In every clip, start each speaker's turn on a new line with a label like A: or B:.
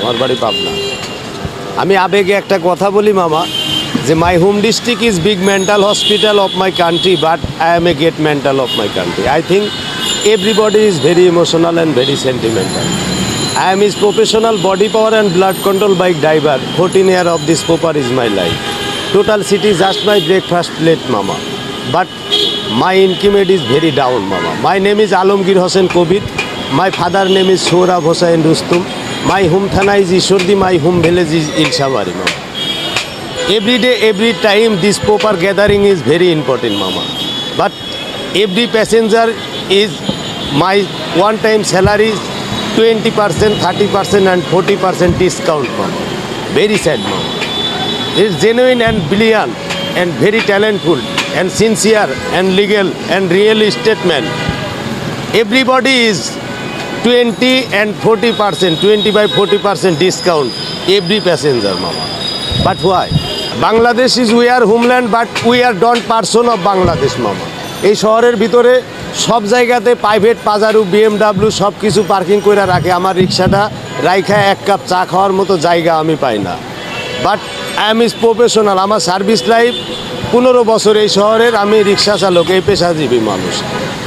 A: আমার বাড়ি পাবনা। আমি আবেগে একটা কথা বলি মামা, যে my home district is big mental hospital of my country, but I M a great mental of my country. I think everybody is very emotional and very sentimental. I am his professional body power and blood control bike driver. 14 years of this popper is my life. Total city just my breakfast plate, mama. But my income is very down, mama. My name is Alamgir Hossain Kobir. My father name is Sohrab Hossain Rustum. My home thana is Ishordi. My home village is Ilshabari, mama. Every day, every time, this popper gathering is very important, mama. But every passenger is my one-time salary 20%, 30% and 40% discount, mama. Very sad, mama. It's genuine and brilliant and very talented and sincere and legal and real estate man. Everybody is 20 and 40%, 25-40% discount every passenger, mama. But why? Bangladesh is we are homeland, but we are don't person of Bangladesh, mama. এই শহরের ভিতরে সব জায়গাতে private পাজারু BMW সব কিছু parking করে রাখে। আমার রিক্সাটা রাইখা এক কাপ চা খাওয়ার মতো জায়গা আমি পাই না। But I am is professional. আমার সার্ভিস লাইফ 15 বছর এই শহরের। আমি রিক্সা চালক, এই পেশাজীবী মানুষ।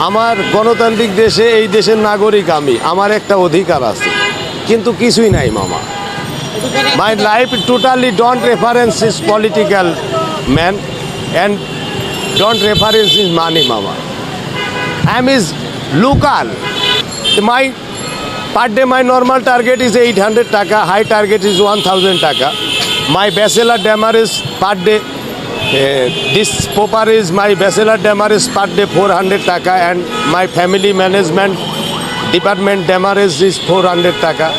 A: আমার গণতান্ত্রিক দেশে, এই দেশের নাগরিক আমি, আমার একটা অধিকার আছে, কিন্তু কিছুই নাই মামা। My life totally don't reference is political man and don't reference his money, mama. I am his local. My per day my normal target is 800 taka. High target is 1000 taka. My bachelor demerit per day. This popper is my bachelor demerit per day 400 taka, and my family management department demerit is 400 taka.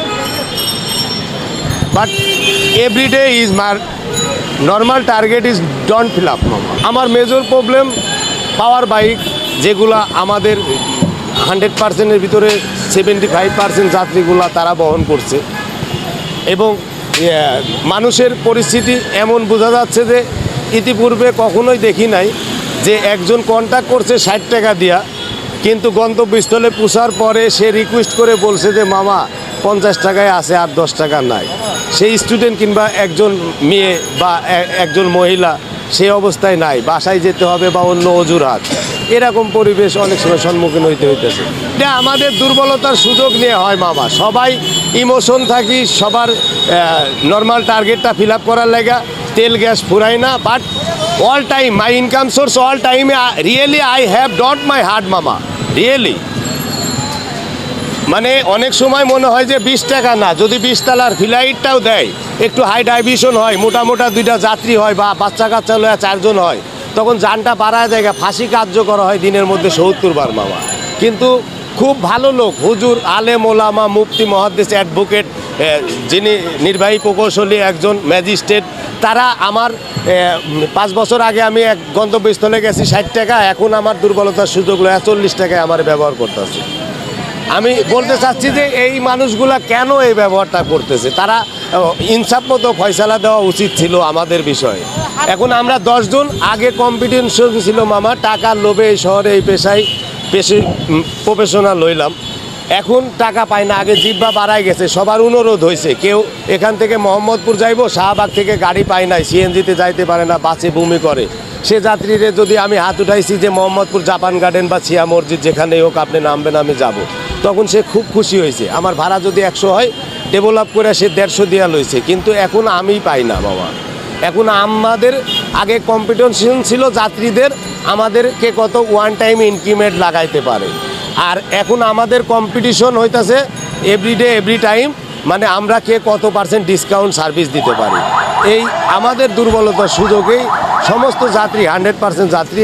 A: But every day is my normal target is don't fill up, মামা। আমার major problem পাওয়ার bike, যেগুলো আমাদের 100%-এর ভিতরে 75% যাত্রীগুলা তারা বহন করছে। এবং মানুষের পরিস্থিতি এমন বোঝা যাচ্ছে যে ইতিপূর্বে কখনোই দেখি নাই যে একজন কন্ট্যাক্ট করছে 60 টাকা দিয়া, কিন্তু গন্তব্যস্থলে পৌঁছার পরে সে রিকোয়েস্ট করে বলছে যে মামা 50 টাকায় আছে, আর 10 টাকা নাই। সেই স্টুডেন্ট কিংবা একজন মেয়ে বা একজন মহিলা সেই অবস্থায় নাই, বাসায় যেতে হবে বা অন্য অজুহাত। এরকম পরিবেশ অনেক সময় সম্মুখীন হইতেছে। এটা আমাদের দুর্বলতার সুযোগ নিয়ে হয়, মামা। সবাই ইমোশন থাকি, সবার নর্মাল টার্গেটটা ফিল আপ করার লাগা তেল গ্যাস ফুরাই না। But all time my income source, all time really I have dot my heart, মামা। রিয়েলি মানে অনেক সময় মনে হয় যে 20 টাকা না, যদি 20 তলার ফ্লাইটটাও দেয়, একটু হাই ডাইভিশন হয়, মোটা 2টা যাত্রী হয় বা বাচ্চা কাচ্চা লয়া 4 জন হয়, তখন যানটা পাড়ায় জায়গা ফাঁসি কার্য করা হয় দিনের মধ্যে 70 বার, মামা। কিন্তু খুব ভালো লোক, হুজুর, আলেম ওলামা, মুফতি, মহাদ্দিস, অ্যাডভোকেট, যিনি নির্বাহী প্রকৌশলী, একজন ম্যাজিস্ট্রেট, তারা আমার 5 বছর আগে আমি এক গন্তব্যস্থলে গেছি 60 টাকা, এখন আমার দুর্বলতার সুযোগ লয়া 40 টাকায় আমার ব্যবহার করতেছে। আমি বলতে চাচ্ছি যে এই মানুষগুলা কেন এই ব্যবহারটা করতেছে, তারা ইনসাফ মতো ফয়সালা দেওয়া উচিত ছিল আমাদের বিষয়ে। এখন আমরা 10 জন, আগে কম্পিটিশন ছিল, মামা। টাকার লোভে এই শহরে এই পেশায় প্রফেশনাল হইলাম, এখন টাকা পাই না। আগে জিব্বা বাড়াই গেছে, সবার অনুরোধ হয়েছে। কেউ এখান থেকে মোহাম্মদপুর যাইব, শাহবাগ থেকে গাড়ি পায় নাই, সিএনজিতে যাইতে পারে না, বাসে বমি করে। সে যাত্রীরে যদি আমি হাত উঠাইছি যে মোহাম্মদপুর জাপান গার্ডেন বা ছিয়া মসজিদ যেখানেই হোক আপনি নামবেন, আমি যাব, তখন সে খুব খুশি হয়েছে। আমার ভাড়া যদি 100 হয়, ডেভেলপ করে সে 150 দেওয়া লইছে। কিন্তু এখন আমি পাই না, বাবা। এখন আমাদের আগে কম্পিটিশন ছিল যাত্রীদের, আমাদেরকে কত ওয়ান টাইম ইনক্রিমেন্ট লাগাইতে পারে, আর এখন আমাদের কম্পিটিশন হইতাছে এভরিডে এভরি টাইম, মানে আমরা কে কত % ডিসকাউন্ট সার্ভিস দিতে পারি। এই আমাদের দুর্বলতার সুযোগেই সমস্ত যাত্রী 100% যাত্রী